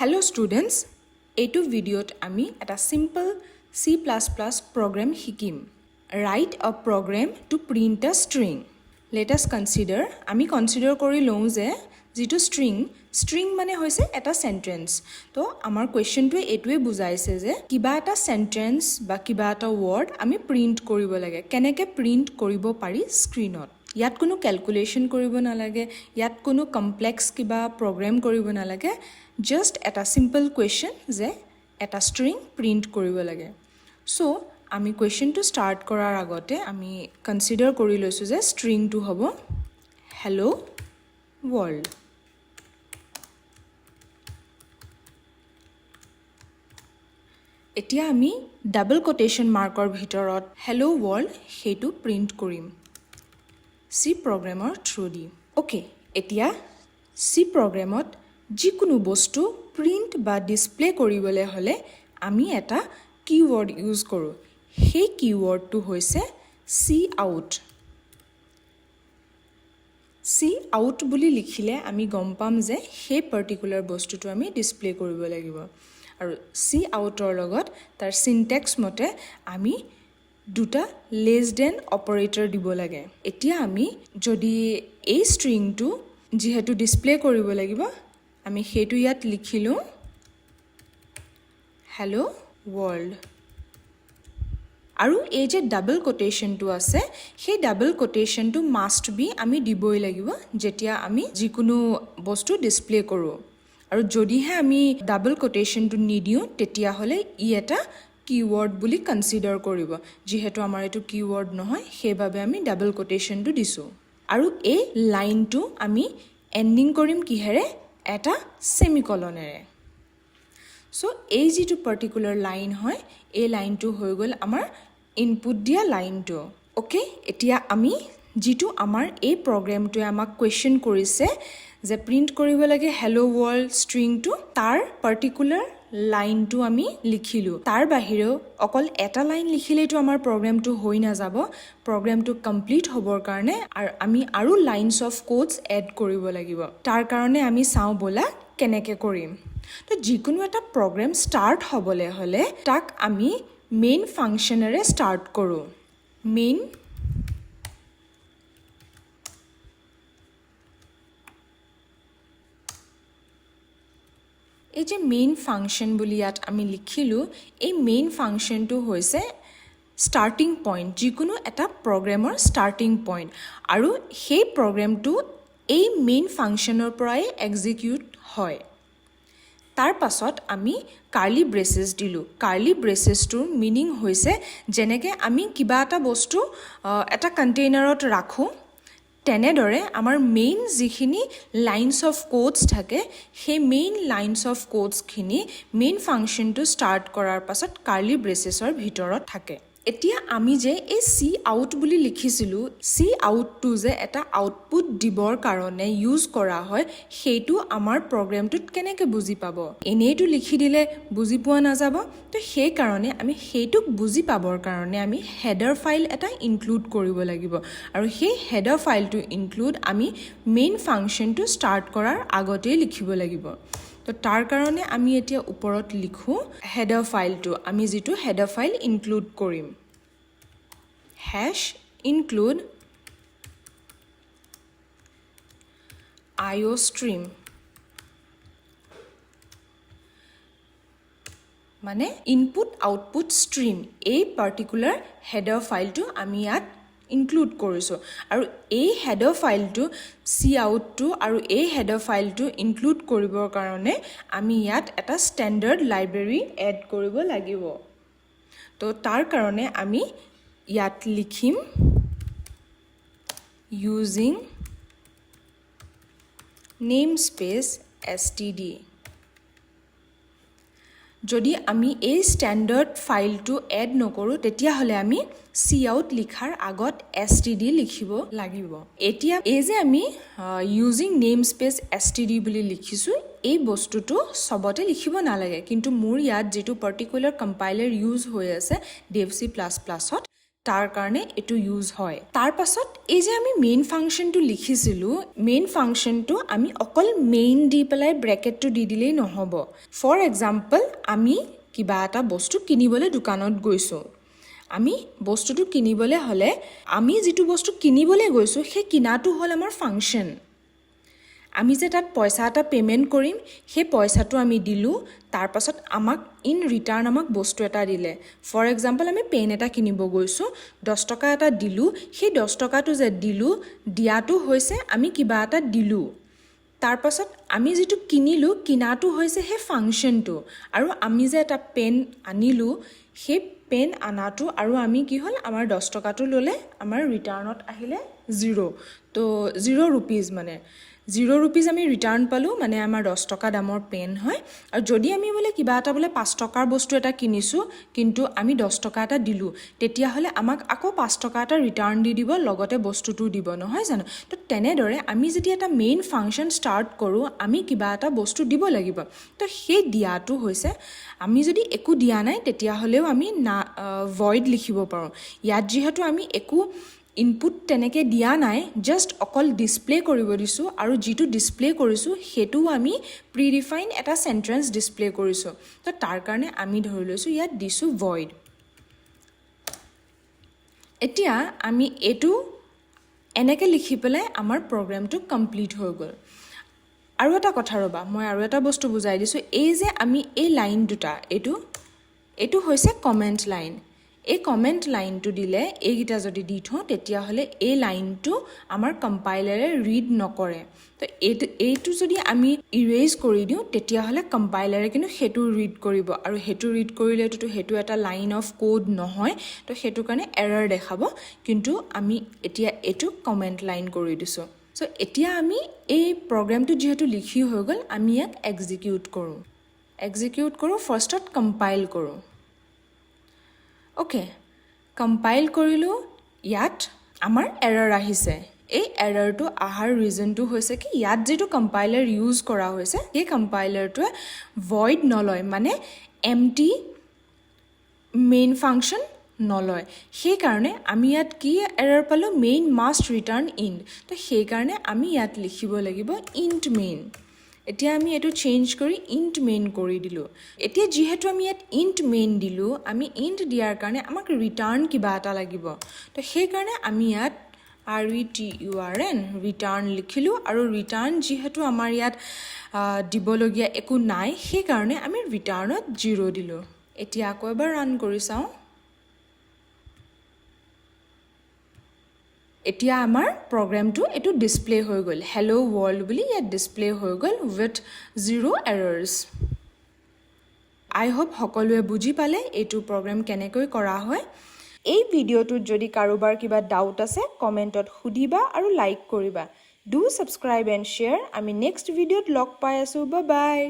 Hello students, এইটো ভিডিঅ'ত আমি এটা simple C++ program শিকিম. Write a program to print a string. Let us consider, আমি consider কৰি লওঁ যে যিটো string মানে হৈছে এটা sentence. তো আমাৰ questionটোৱে এইটোৱে বুজাইছে যে কিবা এটা sentence বা কিবা এটা word আমি print কৰিব লাগে. কেনেকে print কৰিব পাৰি স্ক্ৰিনত. ইয়াত কোনো ক্যালকুলেশন কৰিব নালাগে, ইয়াত কোনো কমপ্লেক্স কিবা প্ৰগ্ৰাম কৰিব নালাগে, জাস্ট এটা সিম্পল কোৱেশ্চন যে এটা স্ট্ৰিং প্ৰিন্ট কৰিব লাগে. সো আমি কোৱেশ্চনটো স্টাৰ্ট কৰাৰ আগতে আমি কনসিডাৰ কৰি লৈছো যে স্ট্ৰিংটো হ'ব হেল্ল' ওয়াৰ্ল্ড. এতিয়া আমি ডাবল কোটেশন মাৰ্কৰ ভিতৰত হেল্ল' ওয়াৰ্ল্ড সেইটো প্ৰিন্ট কৰিম C প্ৰগ্ৰামৰ থ্ৰু দি. ওকে, এতিয়া C প্ৰগ্ৰামত যিকোনো বস্তু প্ৰিন্ট বা ডিসপ্লে কৰিবলৈ হলে আমি এটা কিৱৰ্ড ইউজ কৰোঁ. সেই কিৱৰ্ডটো হৈছে cout. cout বুলি লিখিলে আমি গম পাম যে সেই পাৰ্টিকুলাৰ বস্তুটো আমি ডিসপ্লে কৰিব লাগিব. আৰু coutৰ লগত তাৰ সিনট্যাক্স মতে আমি দুটা লেস দেন অপাৰেটৰ দিব লাগে. এতিয়া আমি যদি এই স্ট্ৰিংটো যেহেতু ডিসপ্লে কৰিব লাগিব আমি সেইটো ইয়াত লিখিলো হেল্ল' ওয়াৰ্ল্ড. আৰু এই যে ডাবল কোটেশনটো আছে সেই ডাবল কোটেশনটো মাষ্ট বি আমি দিবই লাগিব যেতিয়া আমি যিকোনো বস্তু ডিসপ্লে কৰো. আৰু যদিহে আমি ডাবল কোটেশনটো নিদিও তেতিয়া হলে ই এটা কিৱৰ্ড বুলি কনসিডাৰ কৰিব. যেহেতু আমাৰ এটো কিৱৰ্ড নহয় সেইভাবে আমি ডাবল কোটেশনটো দিছো. আৰু এই লাইনটো আমি এন্ডিং কৰিম কিহেৰে এটা সেমিকলনেৰে. সো এই যেটো পাৰ্টিকুলাৰ লাইন হয় এই লাইনটো হৈ গল আমাৰ ইনপুট দিয়া লাইনটো. ওকে, এতিয়া আমি যেটো আমাৰ এই প্ৰগ্ৰামটোৱে আমাক কোৱেশ্চন কৰিছে যে প্ৰিন্ট কৰিব লাগে হেল্ল' ওয়াৰ্ল্ড স্ট্ৰিংটো, তাৰ পাৰ্টিকুলাৰ লাইনটো আমি লিখিলো. তাৰ বাহিৰেও অকল এটা লাইন লিখিলেতো আমাৰ প্ৰগ্ৰামটো হৈ না যাব. প্ৰগ্ৰামটো কমপ্লিট হ'বৰ কাৰণে আমি আৰু লাইনস অফ কোডস এড কৰিব লাগিব. তাৰ কাৰণে আমি চাও বলা কেনেকে কৰিম. তো যিকোনো এটা প্ৰগ্ৰাম স্টাৰ্ট হ'বলে হলে তাক আমি মেইন ফাংচনেৰে স্টাৰ্ট কৰো. মেইন এই যে মেইন ফাংচন বুলি ইয়াত আমি লিখিলো, এই মেইন ফাংচনটো হৈছে স্টাৰ্টিং পইণ্ট, যিকোনো এটা প্ৰগ্ৰামৰ স্টাৰ্টিং পইণ্ট. আৰু সেই প্ৰগ্ৰামটো এই মেইন ফাংচনৰ পৰাই এক্সিকিউট হয়. তাৰ পাছত আমি কাৰ্লি ব্ৰেচেছ দিলো. কাৰ্লি ব্ৰেচেছটোৰ মিনিং হৈছে যেনেকে আমি কিবা এটা বস্তু এটা কন্টেইনাৰত ৰাখো তেনেদৰে আমাৰ মেইন যিখিনি লাইনস অফ কোডস থাকে সেই মেইন লাইনস অফ কোডস খিনি মেইন ফাংচনটো স্টাৰ্ট কৰাৰ পাছত কাৰ্লি ব্ৰেচেছৰ ভিতৰত থাকে. এতিয়া আমি যে এই cout বুলি লিখিছিলো, coutটো যে এটা আউটপুট দিবৰ কাৰণে ইউজ কৰা হয় সেইটো আমাৰ প্ৰগ্ৰামটোত কেনেকে বুজি পাব. এনেইটো লিখি দিলে বুজি পোৱা নাযাব. তো সেই কাৰণে আমি সেইটোক বুজি পাবৰ কাৰণে আমি হেডাৰ ফাইল এটা ইনক্লুড কৰিব লাগিব. আৰু সেই হেডাৰ ফাইলটো ইনক্লুড আমি মেইন ফাংচনটো স্টাৰ্ট কৰাৰ আগতে লিখিব লাগিব. তো তাৰ কাৰণে আমি এতিয়া ওপৰত লিখো হেডাৰ ফাইলটো. আমি যেটো হেডাৰ ফাইল ইনক্লুড কৰিম #include iostream মানে ইনপুট আউটপুট স্ট্ৰিম. এই পাৰ্টিকুলাৰ হেডাৰ ফাইলটো আমি ইয়াত ইনক্লুড কৰিছো. আৰু এই হেডাৰ ফাইলটো coutটো আৰু এই হেডাৰ ফাইলটো ইনক্লুড কৰিবৰ কাৰণে আমি ইয়াত এটা ষ্টেণ্ডাৰ্ড লাইব্ৰেৰী এড কৰিব লাগিব. তো তাৰ কাৰণে আমি ইয়াত লিখিম using namespace std. যদি আমি এই ষ্টেণ্ডাৰ্ড ফাইলটো এড নকৰো তেতিয়া হলে আমি cout লিখাৰ আগত std লিখিব লাগিব. এতিয়া এই যে আমি using namespace std বুলি লিখিছো এই বস্তুটো সবতে লিখিব নালাগে, কিন্তু মোৰ ইয়াত যেটো পাৰ্টিকুলাৰ কম্পাইলাৰ ইউজ হৈ আছে dev C++ত তাৰ কাৰণে এটো ইউজ হয় তাৰ পাছত এই যে আমি মেইন ফাংচনটো লিখিছিলো মেইন ফাংচনটো আমি অকল মেইন দি পেলাই ব্ৰেকেটটো দি দিলেই নহব ফৰ এক্সাম্পল আমি কিবা এটা বস্তু কিনিবলৈ দোকানত গৈছো আমি বস্তুটো কিনিবলৈ হলে আমি যেটো বস্তু কিনিবলৈ গৈছো সেই কিনাটো হল আমাৰ ফাংচন আমি যে তাত পইচা এটা পেমেন্ট কৰিম সেই পইচাটো আমি দিলু তাৰ পাছত আমাক ইন ৰিটাৰ্ন আমাক বস্তু এটা দিলে ফৰ এক্সাম্পল আমি পেন এটা কিনিব গৈছো 10 টকা এটা দিলু সেই 10 টকাটো যে দিলু দিয়াটো হৈছে আমি কিবা এটা দিলু তাৰ পাছত আমি যেটো কিনিলু কিনাটো হৈছে হে ফাংচনটো আৰু আমি যে এটা পেন আনিলু সেই পেন আনাটো আৰু আমি কি হল আমাৰ 10 টকাটো ললে আমাৰ ৰিটাৰ্নত আহিলে 0 তো 0 rupees মানে 0 rupees আমি ৰিটাৰ্ন পালো মানে আমাৰ 10 টকা দামৰ পেন হয় আৰু যদি আমি বলে কিবা এটা বলে 5 টকাৰ বস্তু এটা কিনিছো কিন্তু আমি 10 টকা এটা দিলু তেতিয়া হলে আমাক আকৌ 5 টকা এটা ৰিটাৰ্ন দি দিব লগতে বস্তুটো দিব নহয় জানো তো তেনেদৰে আমি যদি এটা মেইন ফাংচন ষ্টাৰ্ট কৰো আমি কিবা এটা বস্তু দিব লাগিব তো সেই দিয়াটো হৈছে আমি যদি একো দিয়া নাই তেতিয়া হলেও আমি ভয়েড লিখিব পাৰো ইয়াত যেহেতু আমি একো ইনপুট তেনেকে দিয়া নাই জাস্ট অকল ডিসপ্লে কৰিব দিছো আৰু যেটো ডিসপ্লে কৰিছো হেতু আমি প্ৰিডিফাইন এটা সেন্টেন্স ডিসপ্লে কৰিছো তো তাৰ কাৰণে আমি ধৰি লৈছো ইয়াত দিছো void এতিয়া আমি এটো এনেকে লিখি পেলাই আমাৰ প্ৰগ্ৰামটো কমপ্লিট হৈ গল আৰু এটা কথা ৰবা মই আৰু এটা বস্তু বুজাই দিছো এই যে আমি এই লাইন দুটা এটো হৈছে কমেন্ট লাইন এই কমেন্ট লাইনটো দিলে এইগিটা যদি দি থওঁ তেতিয়া হলে এই লাইনটো আমাৰ কম্পাইলাৰে ৰিড নকৰে তো এইটো যদি আমি ইৰেজ কৰি দিও তেতিয়া হলে কম্পাইলাৰে কিন্তু হেতু ৰিড কৰিব আৰু হেতু ৰিড কৰিলে তো হেতু এটা লাইন অফ কোড নহয় তো হেতু কাৰণে এৰৰ দেখাব কিন্তু আমি এতিয়া এটো কমেন্ট লাইন কৰি দিছো সো এতিয়া আমি এই প্ৰগ্ৰামটো যেহেতু লিখি হৈ গল আমি ইয়াক এক্সিকিউট কৰো ফাৰ্ষ্টত কম্পাইল কৰো ওকে কম্পাইল কৰিলো ইয়াত আমাৰ এৰৰ আহিছে এই এৰৰটো আহাৰ ৰিজনটো হৈছে কি ইয়াত যেটো কম্পাইলাৰ ইউজ কৰা হৈছে এই কম্পাইলাৰটোৱে void নলয় মানে এম্পটি মেইন ফাংচন নলয় সেই কাৰণে আমি ইয়াত কি এৰৰ পালো মেইন মাষ্ট ৰিটাৰ্ন ইণ্ট তো সেই কাৰণে আমি ইয়াত লিখিব লাগিব ইণ্ট মেইন এতিয়া আমি এটো চেঞ্জ কৰি ইণ্ট মেইন কৰি দিলো এতিয়া যেহেতু আমি ইয়াত ইণ্ট মেইন দিলো আমি ইণ্ট দিয়াৰ কাৰণে আমাক ৰিটাৰ্ন কিবা এটা লাগিব তো সেই কাৰণে আমি ইয়াত return ৰিটাৰ্ন লিখিলো আৰু ৰিটাৰ্ন যেহেতু আমাৰ ইয়াত দিবলগীয়া একো নাই সেই কাৰণে আমি ৰিটাৰ্নত 0 দিলো এতিয়া আকৌ এবাৰ ৰান কৰি চাও এতিয়া আমাৰ প্ৰগ্ৰামটো এটো ডিসপ্লে হৈ গল hello world বুলি ইয়াত ডিসপ্লে হৈ গল with 0 errors I hope সকলোৱে বুজি পালে এটো প্ৰগ্ৰাম কেনেকৈ কৰা হয় এই ভিডিওটোত যদি কাৰোবাৰ কিবা ডাউট আছে কমেন্টত খুদিবা আৰু লাইক কৰিবা do subscribe and share আমি নেক্সট ভিডিওত লগ পাই আছো bye bye